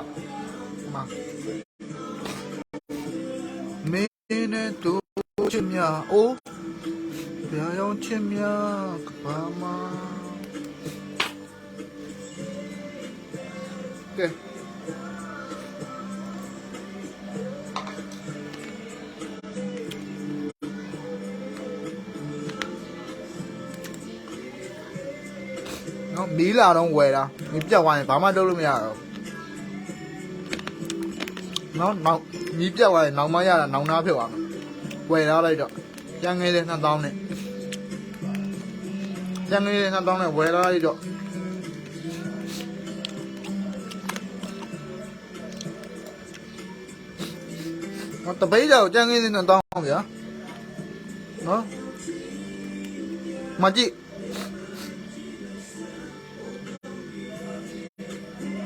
မှာမင်းနဲ့တို့ချင်များအိုးဘယ်အောင်ချင်များကဘာမကဲနော်မီးလာတော့ဝယ်တာမီးပြတ်သွားရင်ဘာမှလုပ်လို့မရတော့နောက်မီးပြတ်သွားရင်နောက်မှရတာနောက်နာဖြစ်သွားမှာဝယ်ထားလိုက်တော့ကျန်ငယ်လေး2000နဲ့ဝယ်ထားလိုက်တော့တပိတ်တော့ကျန်ငယ်လေး2000ဗျာနော်မကြည့်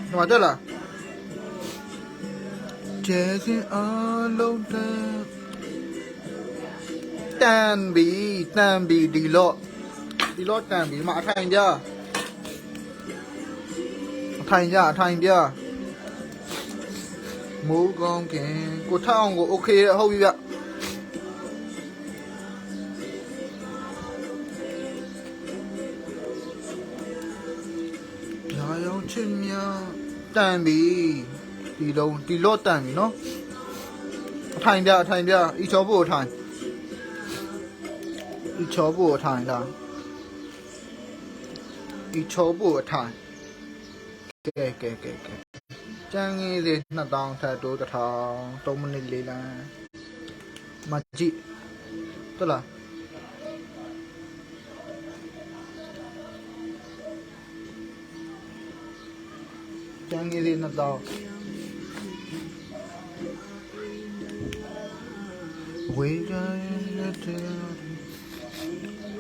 ဒီမှာတက်လား ကျဲစင်အားလုံးတန်ဘီဒီလော့တန်ဘီမှာအထိုင်ပြမိုးကောင်းခင်ကိုထောင်းကိုโอเคဟုတ်ပြီဗျညာရောင်ချစ်များတန်ပြီဒီလော့တန်ပြီနော်အထိုင်ပြဤချောဖို့အထိုင်ဤချောဖို့အထိုင်လားဤချောဖို့အထိုင်ကဲကျန်းငယ်လေး2000ထပ်တိုး1000 3မိနစ်လေးလမ်းမကြည့်ဟုတ်လားကျန်းငယ်လေး2000ဝေးကြတဲ့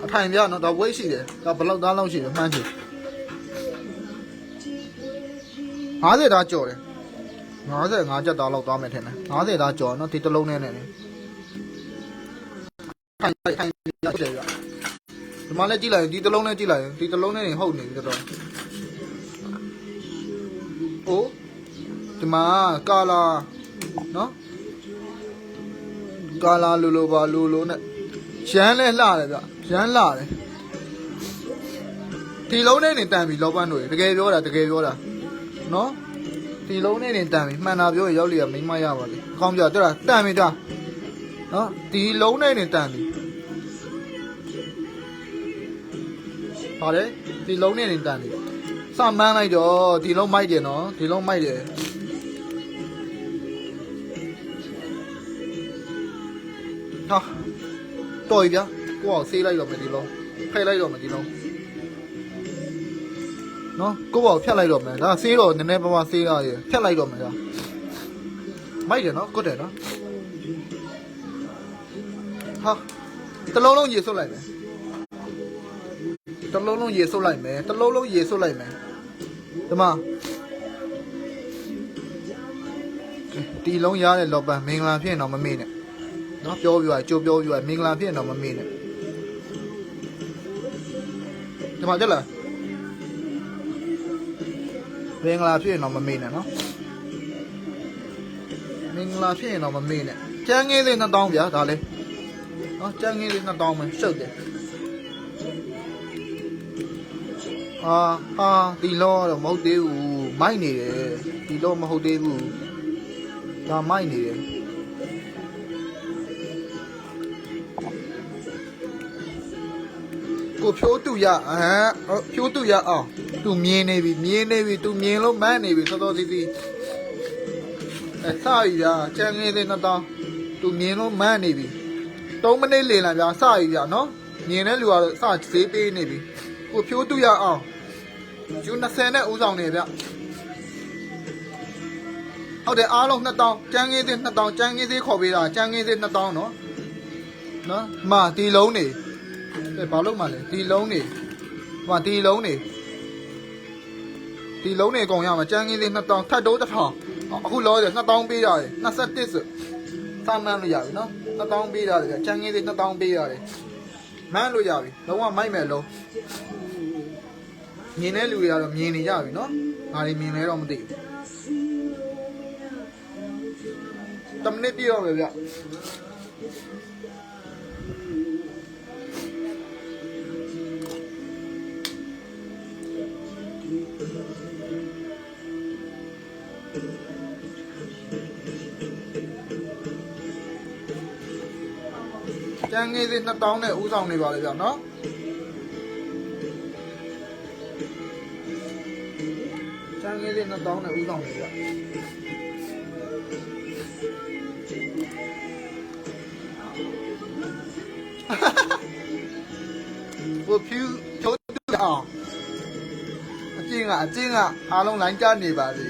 အထိုင်ပြနော်တော့ဝိတ်ရှိတယ်ဒါဘယ်လောက်သားလောက်ရှိတယ်မှန်းကြည့်50သားကြော်တယ်55ကျပ်သားလောက်သွားမယ်ထင်တယ်50သားကြော်နော်ဒီတစ်လုံးနဲ့နေထိုင်ရတယ်ဗျဒီမှာလည်းကြည့်လိုက်ဒီတစ်လုံးနဲ့ကြည့်လိုက်ဒီတစ်လုံးနဲ့ဟုတ်နေပြီတော့ဟိုဒီမှာကာလာနော်ကာလာလိုပါလိုနဲ့ရမ်းလဲလှတယ်ဗျရမ်းလှတယ်ဒီလုံးနဲ့နေတန်ပြီလောပန်းတို့တကယ်ပြောတာနော်ဒီလုံးနဲ့နေတန်ပြီမှန်တာပြောရင်ရောက်လျက်မိမရပါလေအကောင်းပြတော့တန်ပြီကြာနော်ဒီလုံးနဲ့နေတန်ပြီပါတယ်ဒီလုံးနဲ့နေတန်ပြီစမန်းလိုက်တော့ဒီလုံးမိုက်တယ်နော်ဒီလုံးမိုက်တယ်ဟာတော်ပြီဗျာကိုအောင်ဆေးလိုက်တော့မယ်ဒီလုံးဖိတ်လိုက်တော့မယ်ဒီလုံးနော်ကိုယ့်ဘောက်ဖြတ်လိုက်တော့မယ်ဒါဆေးတော့နည်းနည်းပါးပါးဆေးရရဖြတ်လိုက်တော့မယ်ဒါမိုက်တယ်နော်ကွတ်တယ်နော်ဟာတစ်လုံးလုံးရေဆုပ်လိုက်မယ်ဒီမှာဒီလုံးရတဲ့လောပန်မင်္ဂလာဖြစ်ရင်တော့မမေ့နဲ့နော်ပြောပြရကြိုပြောပြရမင်္ဂလာဖြစ်ရင်တော့မမေ့နဲ့ဒီမှာကြက်လားမင်္ဂလာဖြစ်ရင်တော့မမေ့နဲ့နော်မင်္ဂလာဖြစ်ရင်တော့မမေ့နဲ့ကျန်းငယ်လေး2000ဗျာဒါလေးနော်ကျန်းငယ်လေး2000ပဲရှုပ်တယ်ဟာဒီလောတော့မဟုတ်သေးဘူးမိုက်နေတယ်ဒီလောမဟုတ်သေးဘူးဒါမိုက်နေတယ်ကိုဖြိုးတူရဖြိုးတူရအောင်သူမြင်နေပြီသူမြင်လို့မန်းနေပြီစောစီစပြီဗျာကျန်ငယ်သေး2000သူမြင်လို့မန်းနေပြီ3မိနစ်လေလာဗျာစပြီဗျာနော်မြင်တဲ့လူကတော့စဈေးပေးနေပြီကိုဖြိုးတူရအောင်ကျူ20နဲ့ဦးဆောင်နေဗျဟုတ်တယ်အားလုံး2000ကျန်ငယ်သေး2000ကျန်ငယ်သေးခေါ်ပေးတာကျန်ငယ်သေး2000နော်မာဒီလုံးနေဘာလို့မှလဲဒီလုံးနေမာဒီလုံးနေအကုန်ရမှာကျန်းကင်းလေး2000ထပ်တိုး1000အခုလောတယ်2000ပေးရတယ်21ဆိုစမ်းမှန်းလို့ရပြီနော်2000ပေးရတယ်ကျန်းကင်းလေး2000ပေးရတယ်မှန်းလို့ရပြီလုံးဝမိုက်မယ်လုံးမြင်တဲ့လူတွေကတော့မြင်နေကြပြီနော်ငါတွေမြင်လဲတော့မသိဘူး10မိနစ်ပြည့်တော့ပဲဗျကျန်းငယ်သေး2000နဲ့ဦးဆောင်နေပါလေဗျာနော်ကျန်းငယ်သေး2000နဲ့ဦးဆောင်နေဗျာဘို့ဖြူချိုးတူအောင်အကျင့်ကအားလုံးလိုင်းကြနေပါလေ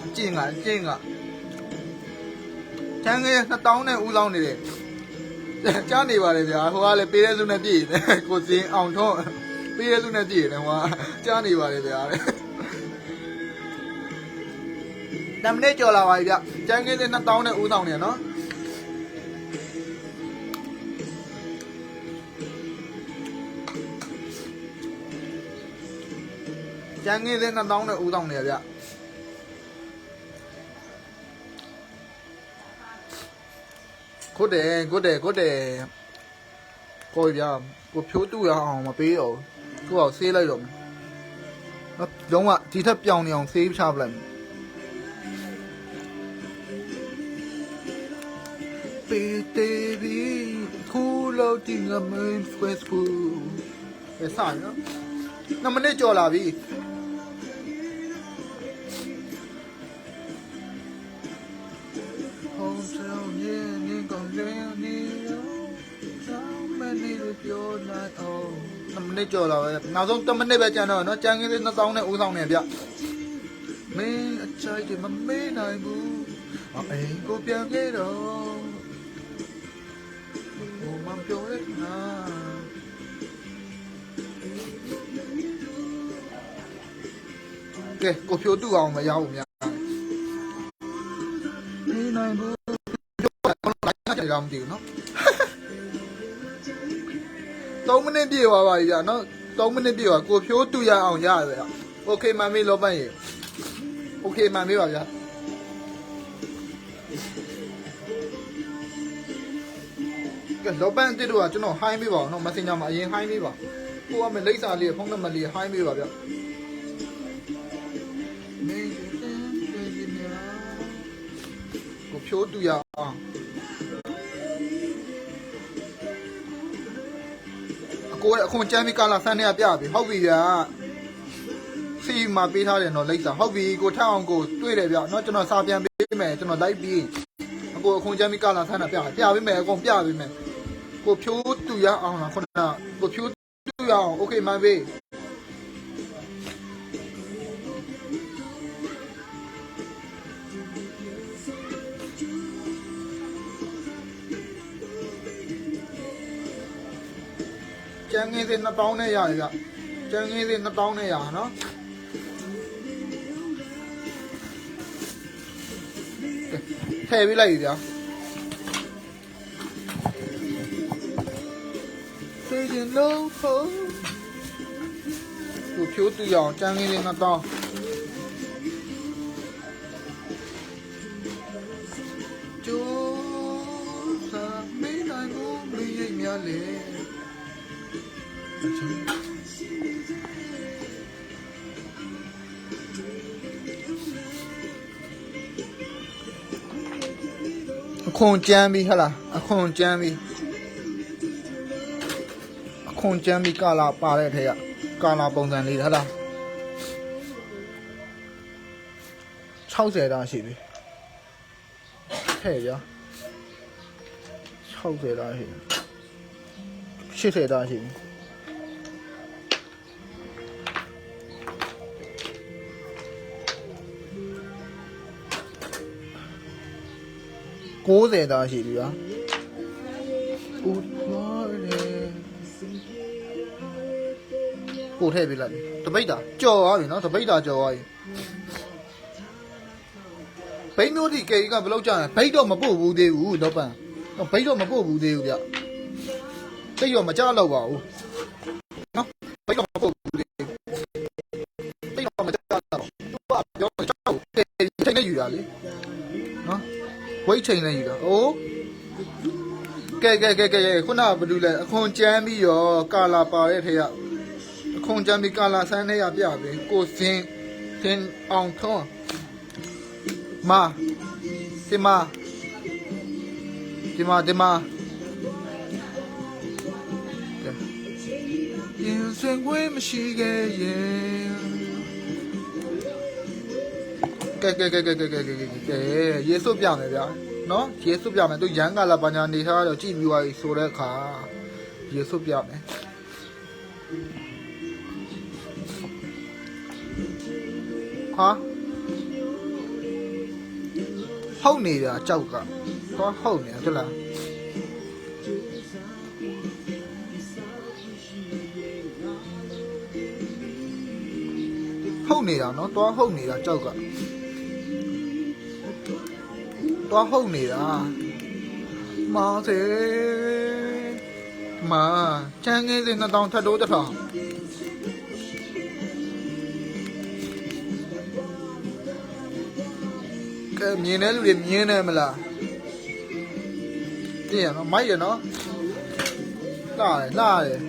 အကျင့်ကကျန်းငယ်2000နဲ့ဦးဆောင်နေတယ်ကြားနေပါလေဗျာဟိုကလည်းပေးတဲ့စုနဲ့ပြည့်နေကိုစင်အောင်ထုံးပေးတဲ့စုနဲ့ပြည့်နေဟိုကကြားနေပါလေဗျာ 10 မိနစ်ကျော်လာပါပြီဗျကျန်ကင်းသေး2000နဲ့ဦးဆောင်နေနော်ကျန်ကင်းသေး2000နဲ့ဦးဆောင်နေဗျကိုတယ်ကိုပြကိုဖြိုးတူရအောင်မပေးတော့ကိုအောင်ဆေးလိုက်တော့နော်လုံးဝဒီထက်ပြောင်းနေအောင်ဆေးချပလိုက်ပေးတေးပြီးခိုးလို့တင်ငမင်း Facebook ပဲဆိုင်နော်2 မိနစ်ကျော်လာပြီဟောင်းချောင်းနေကောင်းနေပြောလိုက်အောင်2 မိနစ်ကျော်လာပဲနောက်ဆုံး1 မိနစ်ပဲကျန်တော့နော်ကျန်ကင်းသေး2000နဲ့ဦးဆောင်နေဗျမင်းအချိုက်မမေးနိုင်ဘူးအိမ်ကိုပြန်ခဲ့တော့ဘုံမပြောရနာကဲကိုဖြိုးတူအောင်မရဘူးများမေးနိုင်ဘူးပြောလိုက်တော့မသိဘူးနော်3 မိနစ်ပြည့်သွားပါပြီဗျာနော်3 မိနစ်ပြည့်သွားကိုဖြိုးတူရအောင်ရတယ်ဗျာโอเคမှန်ပြီလောပတ်ရေโอเคမှန်ပြီပါဗျာကဲလောပတ်တစ်တော့ကျွန်တော်ဟိုင်းပေးပါအောင်နော် Messenger မှာအရင်ဟိုင်းပေးပါကိုကမလိမ့်စာလေးဖုန်းနံပါတ်လေးဟိုင်းပေးပါဗျာကိုဖြိုးတူရအောင်ကိုယ်အခွန်ချမ်းပြီးကာလာဆန်းနေရပြပြီဟုတ်ပြီဗျာစီမှာပေးထားတယ်နော်လိမ့်စာဟုတ်ပြီကိုထက်အောင်ကိုတွေ့တယ်ဗျာနော်ကျွန်တော်စာပြန်ပေးမယ်ကျွန်တော်လိုက်ပြီးအကိုအခွန်ချမ်းပြီးကာလာဆန်းတာပြပေးမယ်အကုန်ပြပေးမယ်ကိုဖြိုးတူရအောင်လားခုနကကိုဖြိုးတူရအောင်โอเคမှန်ပြီကျန်ငင်းသေး2000နဲ့ရတယ်ဗျကျန်ငင်းသေး2000နဲ့ရနော်ထည့်ပေးလိုက်ပြီဗျာသိရင်လုံးဖို့ကိုဖြိုးတူအောင်ကျန်ငင်းသေး2000ကျိုးစားမင်းနိုင်ဘူးမင်းရိပ်များလေအခွန်ကြမ်းပြီဟလားအခွန်ကြမ်းပြီကာလာပါတဲ့ထဲကကာလာပုံစံလေးဟလား60တာရှိပြီထည့်ကြ60တာရှိ80တာရှိပြီ90တာရှိပြီဗျာကိုထည့်ပေးလိုက်တပိတ်တာကြော်သွားပြီနော်တပိတ်တာကြော်သွားပြီဘိန်းမျိုးဒီကေကဘယ်လောက်ကြာလဲဘိတ်တော့မပို့ဘူးသေးဘူးတော့ပန်းဘိတ်တော့မပို့ဘူးသေးဘူးဗျတိတ်တော့မကြောက်တော့ပါဘူးနော်ဘိတ်တော့မပို့ဘူးသေးဘူးတိတ်တော့မကြောက်တော့သူကပြောကြောက်တယ်ချိန်နဲ့ယူတာလေနော်ဝိတ်ချိန်နဲ့ယူတာအိုးကဲခုနကဘာလို့လဲအခွန်ကျမ်းပြီးရောကာလာပါတဲ့ထဲကအခွန်ကျမ်းပြီးကာလာဆန်းထဲရပြပြီကိုစင်အောင်ထုံးမာဒီမာရင်စင်ခွေးမရှိခဲ့ရင်ကဲရေစုပ်ပြမယ်ဗျာနော်ရေစုပ်ပြမယ်သူရန်ကလာပညာနေထားတော့ကြည့်ပြီးသွားပြီဆိုတဲ့အခါရေစုပ်ပြမယ်ဟာဟုတ်နေတာကြောက်ကသွားဟုတ်နေတာဟုတ်လားဟုတ်နေတာနော်သွားဟုတ်နေတာကြောက်က သွားဟုတ်နေတာမောင်စေမာချမ်းငင်းစင်2000ထပ်တိုး1000ကဲမြင်တဲ့လူတွေမြင်တယ်မလားတည်ရနော်မိုက်ရနော်လာတယ်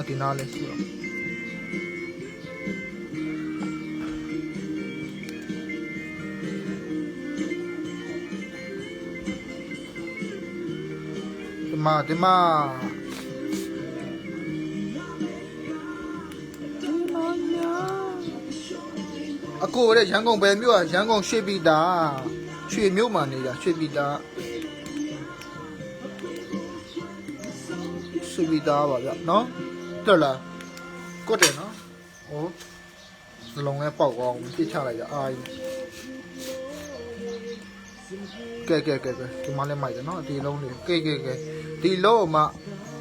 ဒီနားလေးဆိုတော့ဒီမှာအကိုတဲ့ရန်ကုန်ပဲမြို့ကရန်ကုန်ရွှေပြည်သာရွှေမြို့မှာနေတာရွှေပြည်သာပါဗျနော်တော်လားကွတ်တယ်နော်ဟိုစလုံးလဲပေါက်အောင်ပြစ်ချလိုက်ကြအာကြီးကဲဒီမှာလည်းမိုက်တယ်နော်ဒီလုံးလေးကဲဒီလုံးမှ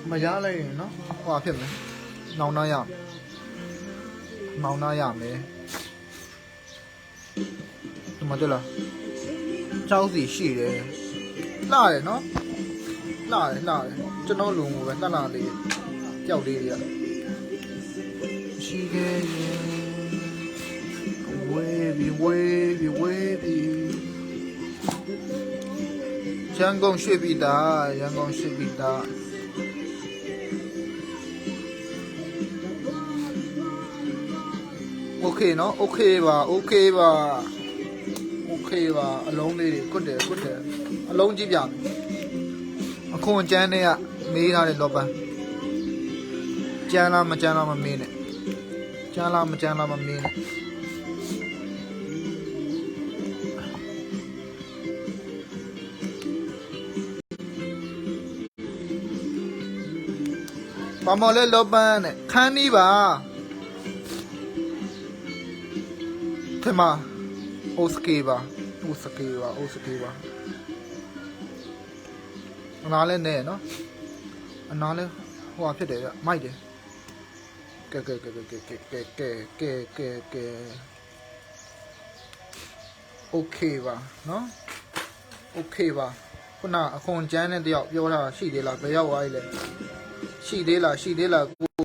မရလိုက်ရင်နော်ဟွာဖြစ်မယ်နောင်နာရမယ်ဒီမှာတွေ့လားကျောင်းစီရှိတယ်လှတယ်နော်လှတယ်ကျွန်တော်လူငိုပဲလှလေးကြောက်လေးတွေကရှိခဲ့ရင်ဝေးပြီရန်ကုန်ရွှေပြည်သာโอเคနော်โอเคပါအလုံးလေးတွေကွတ်တယ်အလုံးကြည့်ပြမယ်အခုကျန်းတဲ့ကမေးထားတဲ့လောပန်းကျန်းလားမကျန်းလားမမေးနဲ့ဘာမလဲလောပန်းနဲ့ခန်းနီးပါထမအိုစကေပါအနားလဲနဲ့နော်အနားလဲဟိုဟာဖြစ်တယ်ဗျမိုက်တယ်ကဲโอเคပါနော်โอเคပါခုနအခွန်ကျန်းတဲ့တယောက်ပြောတာရှိသေးလားဘယ်ရောက်သွားပြီလဲရှိသေးလားကို